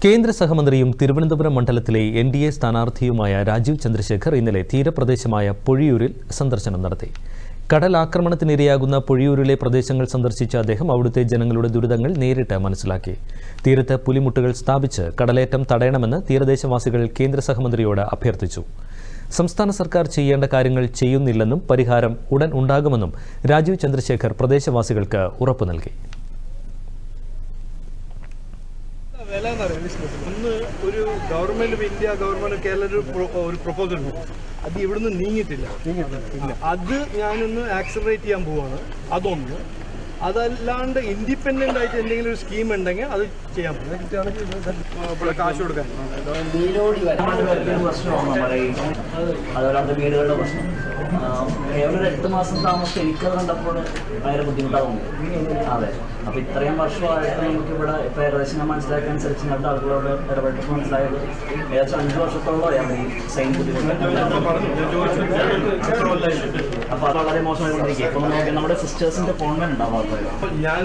കേന്ദ്ര സഹമന്ത്രിയും തിരുവനന്തപുരം മണ്ഡലത്തിലെ NDA സ്ഥാനാർത്ഥിയുമായ രാജീവ് ചന്ദ്രശേഖർ ഇന്നലെ തീരപ്രദേശമായ പൊഴിയൂരിൽ സന്ദർശനം നടത്തി. കടലാക്രമണത്തിനിരയാകുന്ന പൊഴിയൂരിലെ പ്രദേശങ്ങൾ സന്ദർശിച്ച അദ്ദേഹം അവിടുത്തെ ജനങ്ങളുടെ ദുരിതങ്ങൾ നേരിട്ട് മനസ്സിലാക്കി. തീരത്ത് പുലിമുട്ടുകൾ സ്ഥാപിച്ച് കടലേറ്റം തടയണമെന്ന് തീരദേശവാസികൾ കേന്ദ്ര സഹമന്ത്രിയോട് അഭ്യർത്ഥിച്ചു. സംസ്ഥാന സർക്കാർ ചെയ്യേണ്ട കാര്യങ്ങൾ ചെയ്യുന്നില്ലെന്നും പരിഹാരം ഉടൻ ഉണ്ടാകുമെന്നും രാജീവ് ചന്ദ്രശേഖർ പ്രദേശവാസികൾക്ക് ഉറപ്പു നൽകി. ഒന്ന് ഒരു ഗവൺമെന്റ് ഇന്ത്യ ഗവൺമെന്റ് കേരള ഒരു പ്രൊപ്പോസൽ ഉണ്ട്. അത് ഇവിടുന്ന് നീങ്ങിയിട്ടില്ല. അത് ഞാനൊന്ന് ആക്സലറേറ്റ് ചെയ്യാൻ പോവാണ്. അതൊന്ന്. അതല്ലാണ്ട് ഇൻഡിപെൻഡന്റ് ആയിട്ട് എന്തെങ്കിലും ഒരു സ്കീം ഉണ്ടെങ്കിൽ അത് ചെയ്യാൻ പോകും. കാശ് കൊടുക്കാൻ അതുപോലെ വീടുകളുടെ പ്രശ്നം കേവലം ഒരു 8 മാസം താമസം എനിക്കത് കണ്ടപ്പോൾ ഭയങ്കര ബുദ്ധിമുട്ടാകുന്നു. അതെ, അപ്പോൾ ഇത്രയും വർഷമായിട്ട് നമുക്കിവിടെ ഇപ്പോൾ ഏകദേശം ഞാൻ മനസ്സിലാക്കിയ അനുസരിച്ച് ഞങ്ങളുടെ ആളുകളോട് ഇടപെട്ടപ്പോൾ മനസ്സിലായത് ഏകദേശം 5 വർഷത്തോളം ഈ സെയിം ബുദ്ധിമുട്ട്. അപ്പോൾ അത് വളരെ മോശമായിക്കൊണ്ടിരിക്കുക. ഇപ്പോൾ നമുക്ക് നമ്മുടെ സിസ്റ്റേഴ്സിൻ്റെ ഫോൺ ഉണ്ടാവാത്തത്. ഞാൻ